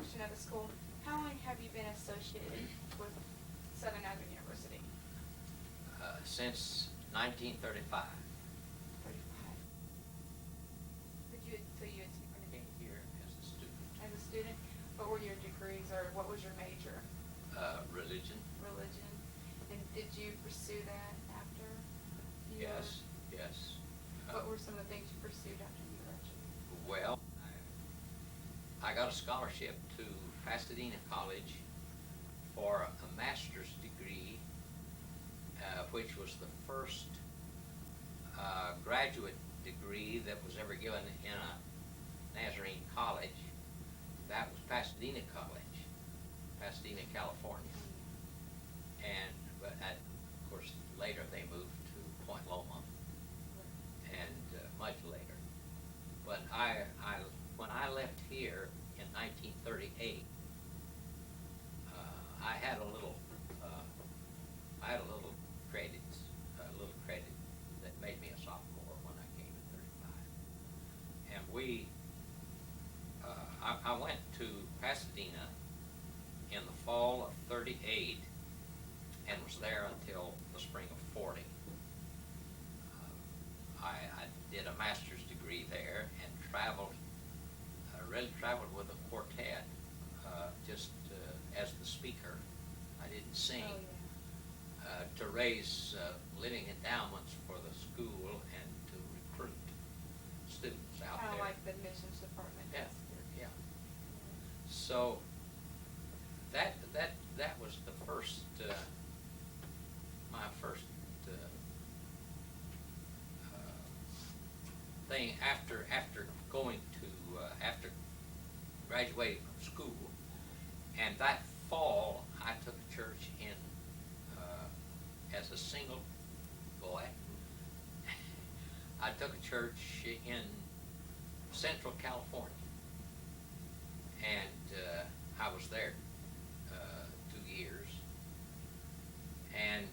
question at the school. How long have you been associated with Southern Adventist University? Since 1935. 35. So you Came here as a student. as a student? What were your degrees, or what was your major? Religion. Religion. And did you pursue that after you Yes, yes. What were some of the things you pursued after you graduated? Well, I got a scholarship to Pasadena College for a master's degree, which was the first graduate degree that was ever given in a Nazarene college. That was Pasadena College, Pasadena, California. But of course, later they moved to Point Loma, and much later. But when I left here in 1938, I had a little credit that made me a sophomore when I came in 35. And I went to Pasadena in the fall of 38 and was there until the spring of 40. I did a master's degree there and really traveled with a quartet, just as the speaker. I didn't sing. Oh, yeah. To raise living endowments for the school and to recruit students out Kind of there. like the admissions department. Yeah, yeah. So that was the first, my first thing after going to after graduating from school. And that fall, I took a church in as a single boy. I took a church in Central California, and I was there 2 years. And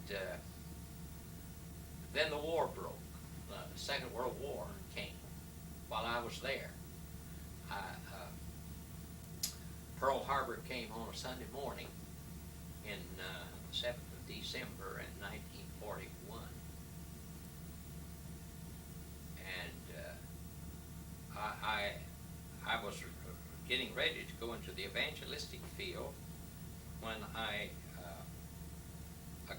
then the war broke. The Second World War came while I was there. Pearl Harbor came on a Sunday morning in the 7th of December in 1941. And I was getting ready to go into the evangelistic field when I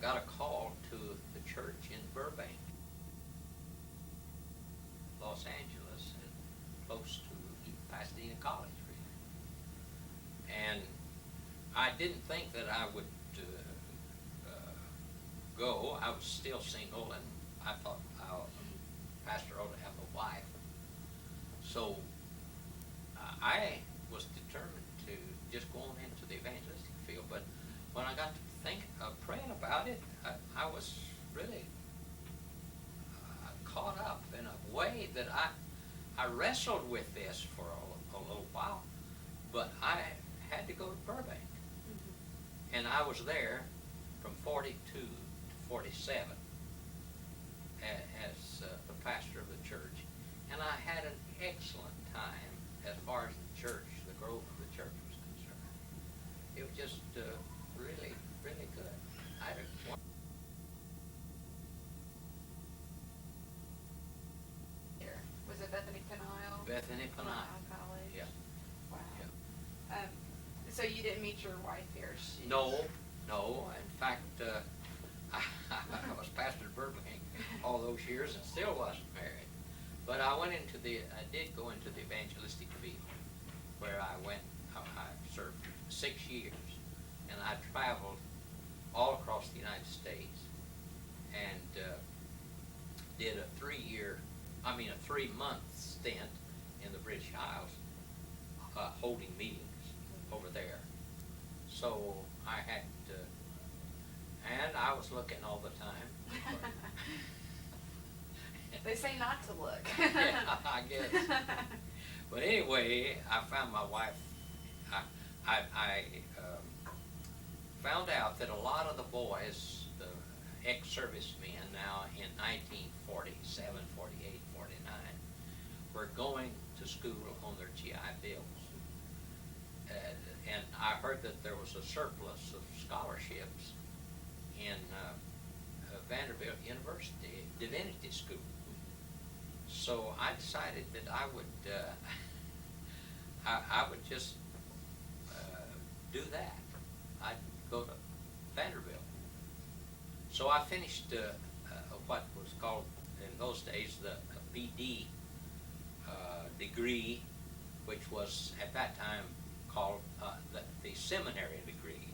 got a call to the church in Burbank, Los Angeles, and close to Pasadena College, really. And I didn't think that I would go. I was still single, and I thought a pastor ought to have a wife. So I was determined to just go on into the evangelistic field. But when I got to think of praying about it, I was really caught up in a way that I wrestled with this for a little while, but I had to go to Burbank. Mm-hmm. And I was there from 42 to 47 as the pastor of the church. And I had an excellent time as far as the church, the growth of the church was concerned. It was just really, really good. I had a Was it Bethany Penile? Bethany Penile College. Yeah. Wow. Yeah. So you didn't meet your wife here? No. In fact, I was pastor at Burbank all those years and still wasn't married. But I did go into the evangelistic field, where I served 6 years, and I traveled all across the United States, and did a 3-month stint in the British Isles, holding meetings over there. So I had, and I was looking all the time. They say not to look. Yeah, I guess. But anyway, I found my wife. I found out that a lot of the boys, the ex-servicemen now in 1947, 48, 49, were going to school on their GI Bills. and I heard that there was a surplus of scholarships in Vanderbilt University Divinity School. So I decided that I would I would just do that. I'd go to Vanderbilt. So I finished what was called in those days the BD degree, which was at that time called the seminary degree,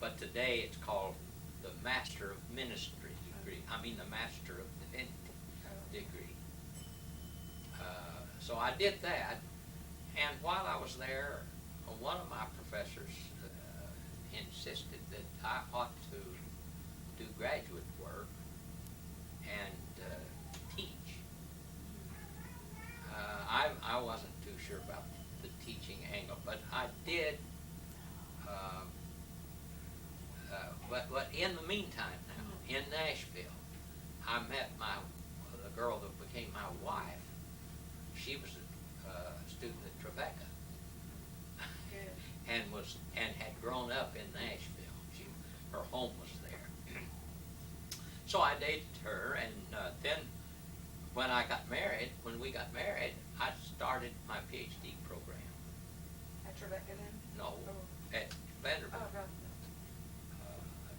but today it's called the Master of Ministry degree. I mean the Master of Divinity degree. So I did that, and while I was there, one of my professors insisted that I ought to do graduate work and teach. I wasn't too sure about the teaching angle, but I did. But in the meantime, now in Nashville, I met the girl that became my wife. She was a student at Tribeca, and had grown up in Nashville. Her home was there. So I dated her, and then when we got married, I started my PhD program. At Tribeca then? No, Oh. at Vanderbilt. Oh, God.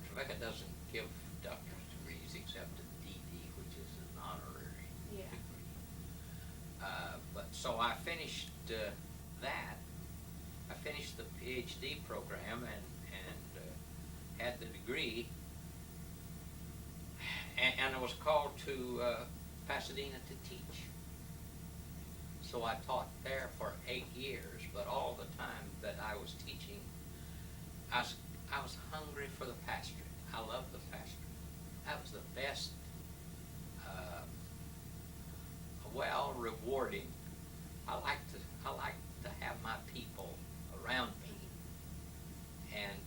Tribeca doesn't give doctorate degrees except a DD, which is an honorary Yeah. degree. But so I finished that. I finished the PhD program and had the degree, and I was called to Pasadena to teach. So I taught there for 8 years, but all the time that I was teaching, I was hungry for the pastorate. I loved the pastorate. That was the best, rewarding. I like to have my people around me, and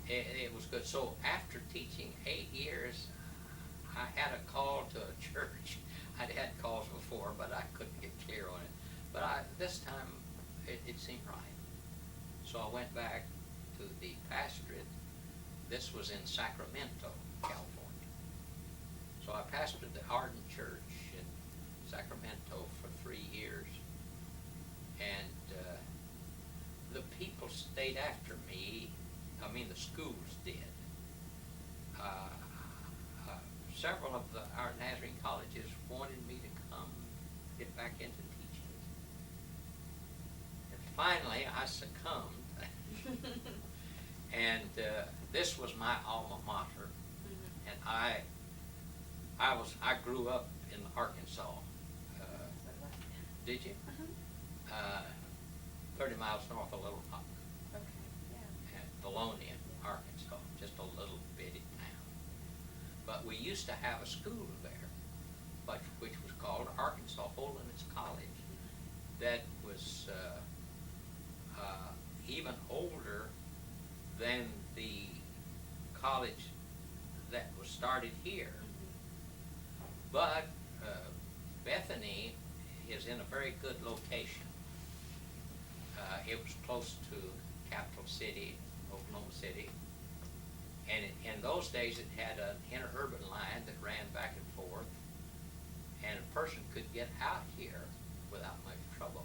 it was good. So after teaching 8 years, I had a call to a church. I'd had calls before, but I couldn't get clear on it. But this time, it seemed right. So I went back to the pastorate. This was in Sacramento, California. So I pastored the Arden Church in Sacramento for 3 years. And the people stayed after me. I mean, the schools did. Several of our Nazarene colleges wanted me to come get back into teaching. And finally, I succumbed. And this was my alma mater. Mm-hmm. And I grew up in Arkansas. Did you? Uh-huh. 30 miles north of Little Rock. Okay, yeah. At Bologna, Arkansas, just a little bitty town. But we used to have a school there, which was called Arkansas Holiness College, that was even older than the college that was started here. But Bethany is in a very good location. It was close to capital city, Oklahoma City. And in those days, it had an interurban line that ran back and forth, and a person could get out here without much trouble.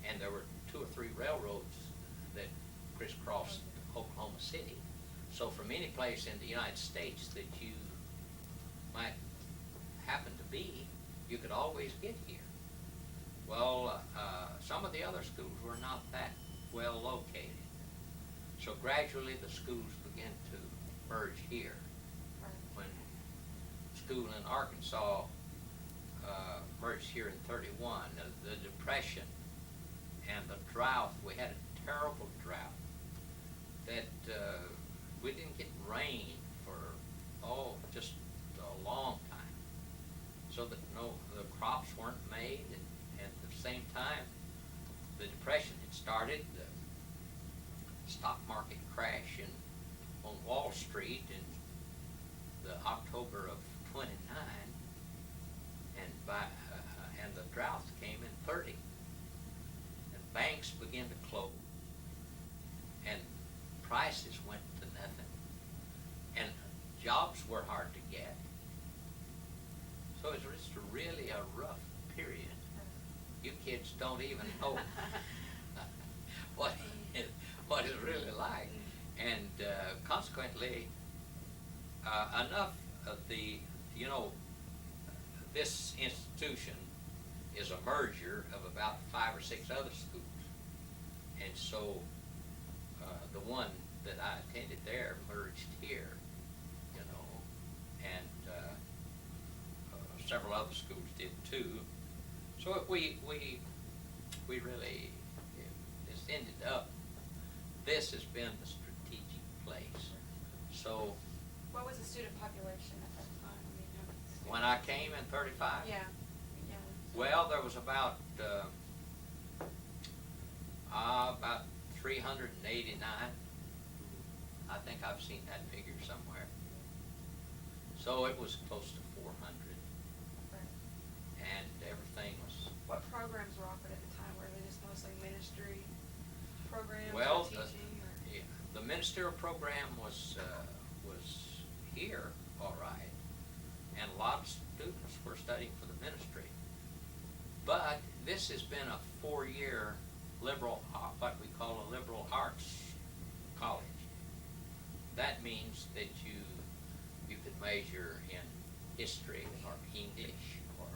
And there were 2 or 3 railroads that crisscrossed Oklahoma City. So from any place in the United States that you might happen to be, you could always get here. Well, some of the other schools were not that well located. So gradually the schools began to merge here. When school in Arkansas merged here in 31, the Depression and the drought, we had a terrible drought that we didn't get rain for, just a long time. So that the crops weren't made, and at the same time, the Depression had started, the stock market crash on Wall Street in the October of 29, and the drought came in 30, and banks began to close, jobs were hard to get. So it's just really a rough period. You kids don't even know what it's really like. And consequently, enough of the, this institution is a merger of about 5 or 6 other schools. And so the one that I attended there merged here, and several other schools did too. So we really, it's ended up, this has been the strategic place. So What was the student population at that time? I mean, how many students? when I came in 35, Yeah. well, there was about 389. I think I've seen that figure somewhere. So it was close to 400, Right. and everything was, What programs were offered at the time? Were they just mostly ministry programs well, or teaching? yeah, the ministerial program was here, all right, and a lot of students were studying for the ministry. But this has been a 4-year liberal, what we call a liberal arts college. That means that you could major in history or English or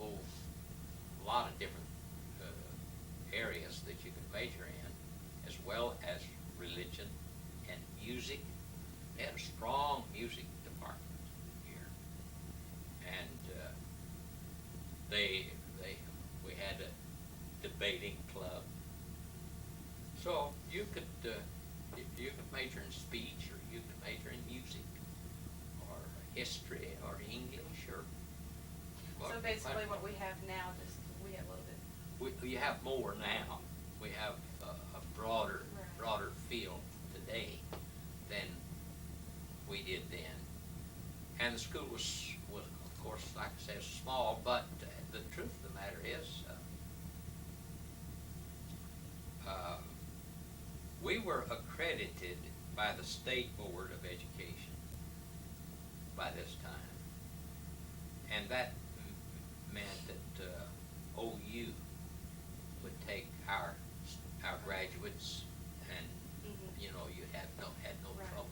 a lot of different areas that you could major in, as well as religion and music. They had a strong music department here, and we had a debating club. So you could major in speech, or you could major in music, or history, or English, or. So basically, what we have now, just we have a little bit. We have more now. We have a broader field today than we did then. And the school was of course, like I said, small, but the truth of the matter is, we were accredited by the State Board of Education by this time. And that meant that OU would take our graduates, and you had no Right. trouble.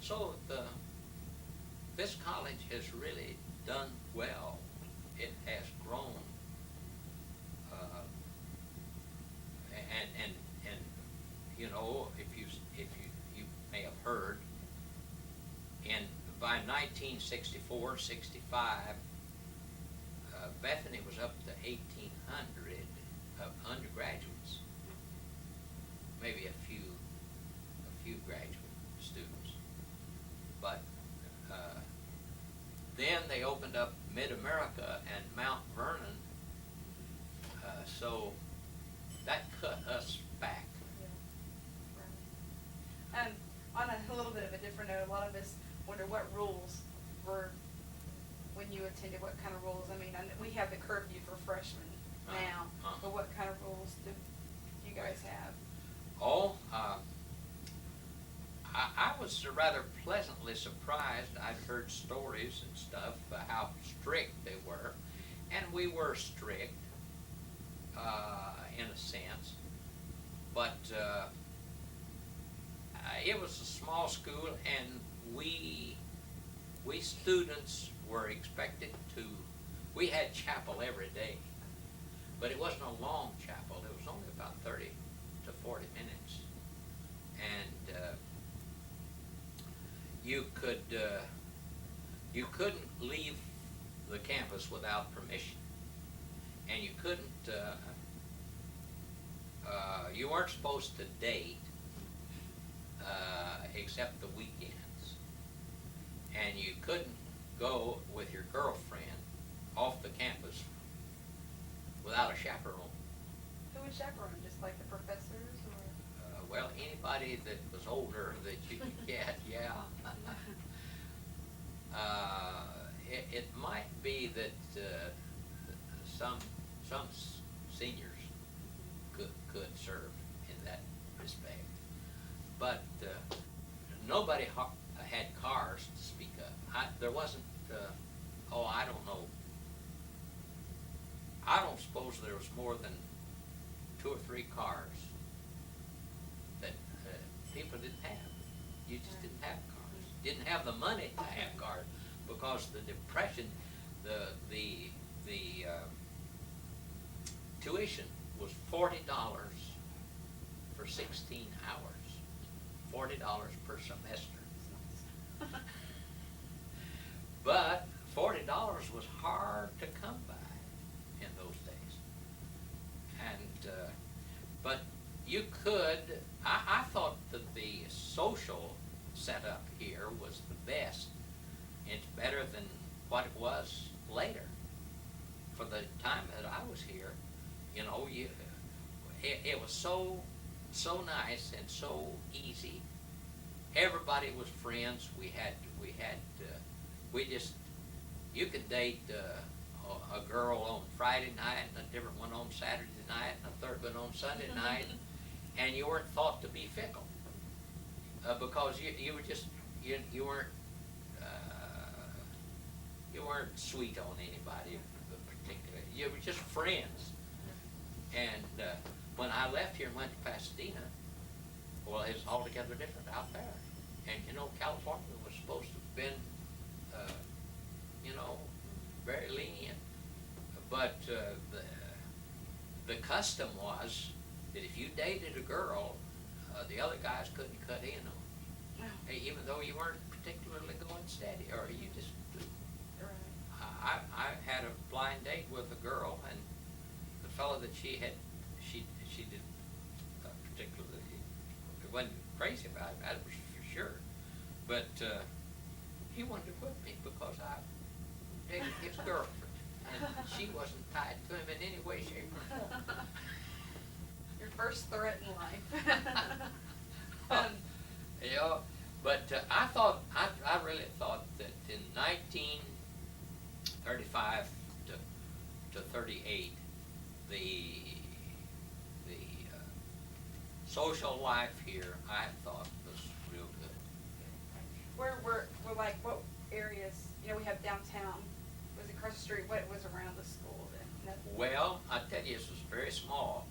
So this college has really done well. It has grown, and if you may have heard, and by 1964, 65, Bethany was up to 1,800 of undergraduates, maybe a few graduate students, but then they opened up Mid-America and Mount Vernon, so that cut us back. Yeah. Right. On a little bit of a different note, a lot of us wonder what rules were when you attended. What kind of rules? I mean, we have the curfew for freshmen now, but what kind of rules do you guys have? Oh, I was rather pleasantly surprised. I'd heard stories and stuff, how strict they were, and we were strict in a sense, but it was a small school, and we students were expected to. We had chapel every day, but it wasn't a long chapel. It was only about 30 to 40 minutes, and you couldn't leave the campus without permission, and you couldn't. You weren't supposed to date except the weekends, and you couldn't go with your girlfriend off the campus without a chaperone. Who was chaperone? Just like the professors, or? Well, anybody that was older that you could get, yeah. It might be that some seniors could serve in that respect, but nobody had cars to speak of. There wasn't, I don't know. I don't suppose there was more than 2 or 3 cars that people didn't have. You just didn't have cars. Didn't have the money to have cars because the Depression, the tuition was $40 for 16 hours. $40 per semester. But $40 was hard to come by in those days. And but you could, I thought that the social setup here was the best. It's better than what it was later. For the time that I was here, you know, it was so nice and so easy. Everybody was friends. You could date a girl on Friday night and a different one on Saturday night and a third one on Sunday night, and you weren't thought to be fickle because you were just you weren't sweet on anybody particularly. You were just friends. And when I left here and went to Pasadena, well, it was altogether different out there. And you know, California was supposed to have been, very lenient. But the custom was that if you dated a girl, the other guys couldn't cut in on you, even though you weren't particularly going steady, or you just. I had a blind date with a girl, and the fellow that she did particularly, wasn't crazy about it, that was for sure. But he wanted to whip me because I dated his girlfriend, and she wasn't tied to him in any way, shape, or form. Your first threat in life. Yeah, but I really thought that in 1935 to 38, the social life here, I thought, was real good. We're like, what areas, we have downtown, was it across the street, what was around the school then? Well, I tell you, this was very small.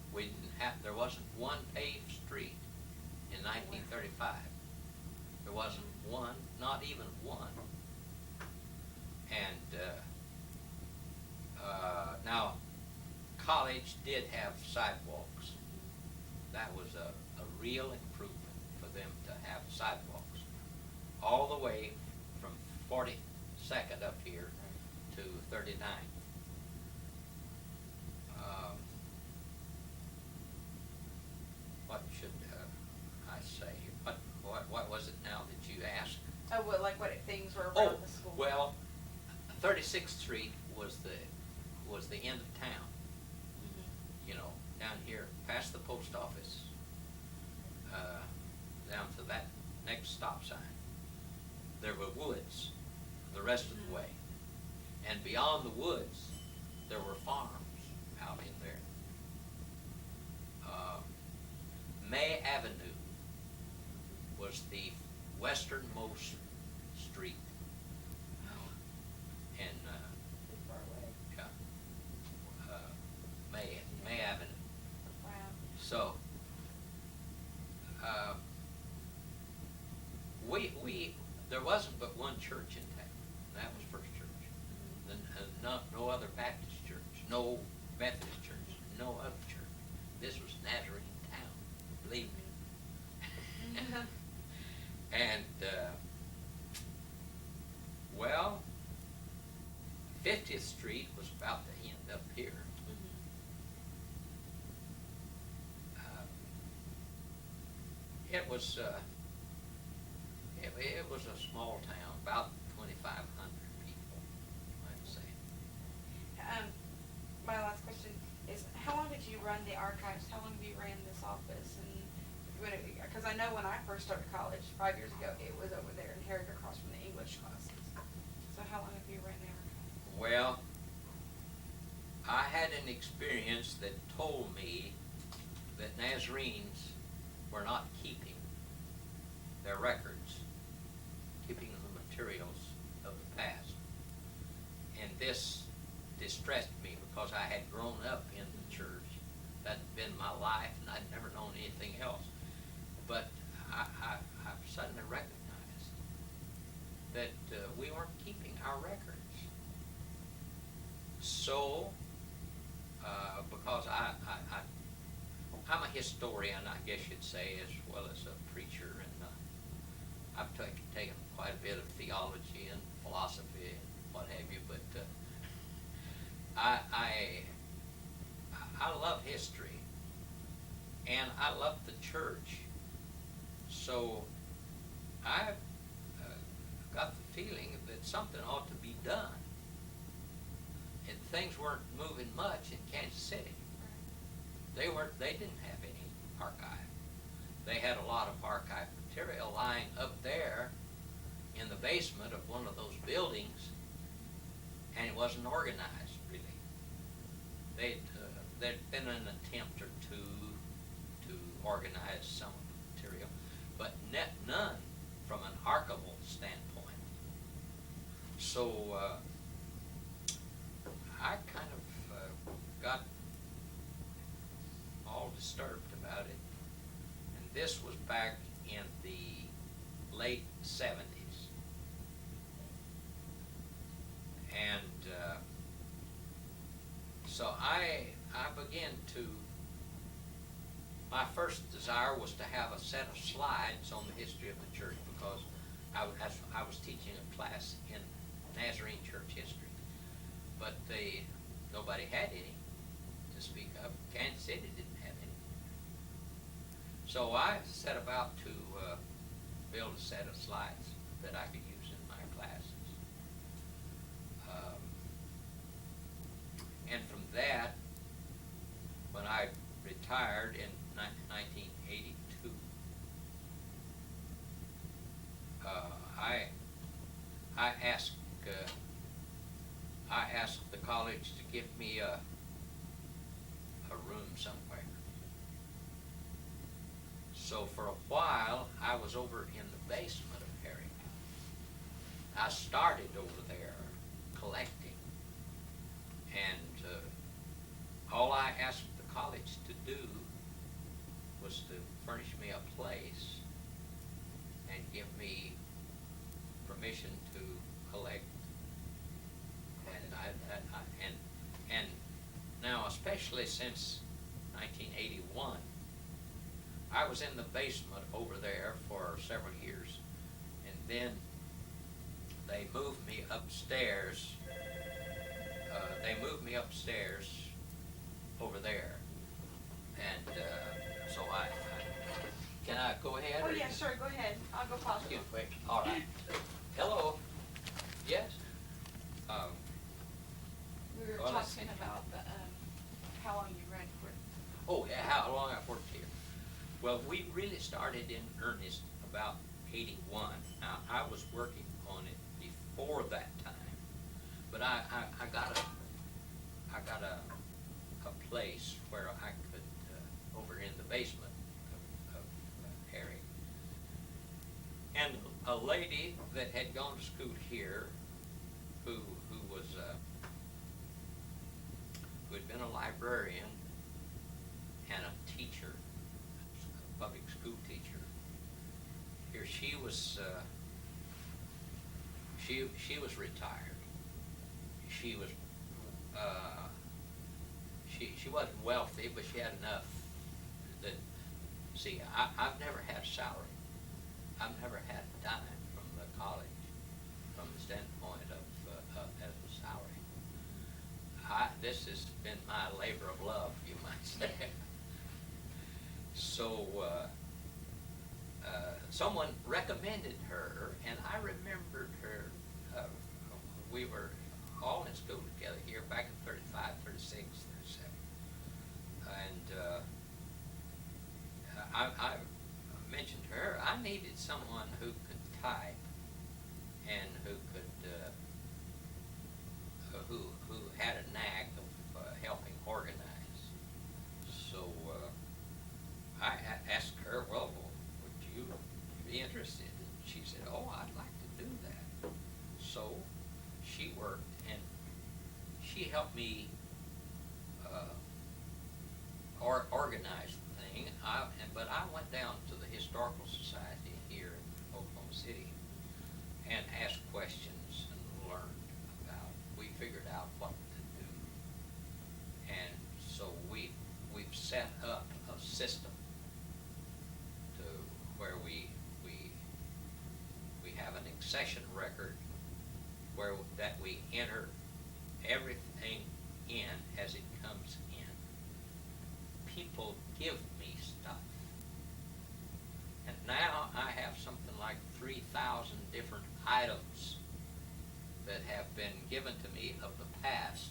There wasn't one paved street in 1935. There wasn't one, not even one. And now, college did have sidewalks. That was a real improvement for them to have sidewalks all the way from 42nd up here to 39th. What should I say? What was it now that you asked? Oh, well, like what things were around the school? Well, 36th Street was the end of town. Mm-hmm. Down here past the post office, down to that next stop sign, there were woods the rest of the way. And beyond the woods, there were farms out in there. May Avenue was the westernmost street. And far away. Yeah, May Avenue. Wow. So there wasn't but one church in town. That was First Church. No other Baptist church, no Methodist church, no other church. This was Nazarene town, believe me. And well, 50th Street was about to end up here. It was it was a small town, about 2,500 people, I'd say. My last question is, how long did you run the archives? How long have you ran this office? And because I know when I first started college 5 years ago, it was over there in Herrick across from the English classes. So how long have you ran the archives? Well, I had an experience that told me that Nazarenes were not keeping their records interested me because I had grown up in the church. That'd been my life, and I'd never known anything else. But I suddenly recognized that we weren't keeping our records. So, because I'm a historian, I guess you'd say, as well as a preacher, and I've taken quite a bit of theology and philosophy and what have you, but I love history, and I love the church. So I've got the feeling that something ought to be done. And things weren't moving much in Kansas City. They didn't have any archive. They had a lot of archive material lying up there in the basement of one of those buildings, and it wasn't organized really. There'd been an attempt or two to organize some of the material, but none from an archival standpoint. So I kind of got all disturbed about it, and this was back in the late 70s. And so I began to, my first desire was to have a set of slides on the history of the church, because I was teaching a class in Nazarene church history, but nobody had any to speak of. Kansas City didn't have any. So I set about to build a set of slides that I could use in my classes. And from that, when I retired in 1982, I asked the college to give me a room somewhere. So for a while, I was over in the basement of Harry. I started over there collecting, and all I asked the college to do was to furnish me a place and give me permission to collect. And now, especially since 1981, I was in the basement over there for several years, and then they moved me upstairs. Over there, and so I can I go ahead? Oh yeah, sure, go ahead. I'll go pause You it. quick. All right. Hello. Yes. We were Well, let's talking see. about the, how long you read for. Oh, yeah, how long I've worked here. Well, we really started in earnest about 81. Now, I was working on it before that time, but I got a place where I could, over in the basement of Harry. And a lady that had gone to school here, who had been a librarian and a teacher, a public school teacher. Here she was retired. She was she wasn't wealthy, but she had enough that, see, I've never had a salary. I've never had a dime from the college from the standpoint of as a salary. This has been my labor of love, you might say. So someone recommended her, and I remembered her. We were all in school together here back in 35, 36, 37. And I mentioned to her, I needed someone who could type and who could who had a knack of helping organize. So I asked her, well, would you be interested? And she said, oh, I'd like to do that. So she worked, and helped me organize the thing. But I went down to the Historical Society here in Oklahoma City and asked questions and learned about. We figured out what to do, and so we've set up a system to where we have an accession record where that we enter everything in as it comes in. People give me stuff, and now I have something like 3,000 different items that have been given to me of the past.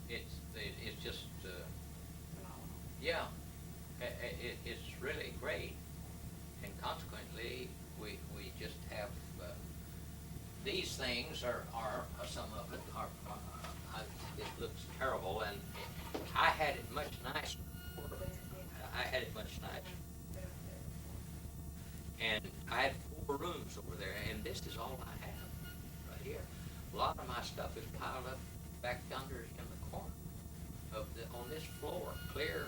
It's just yeah, it's really great, and consequently we just have these things are some of it are it looks terrible, and I had it much nicer. I had it much nicer, and I had 4 rooms over there, and this is all I have right here. A lot of my stuff is piled up back under in the corner of on this floor, clear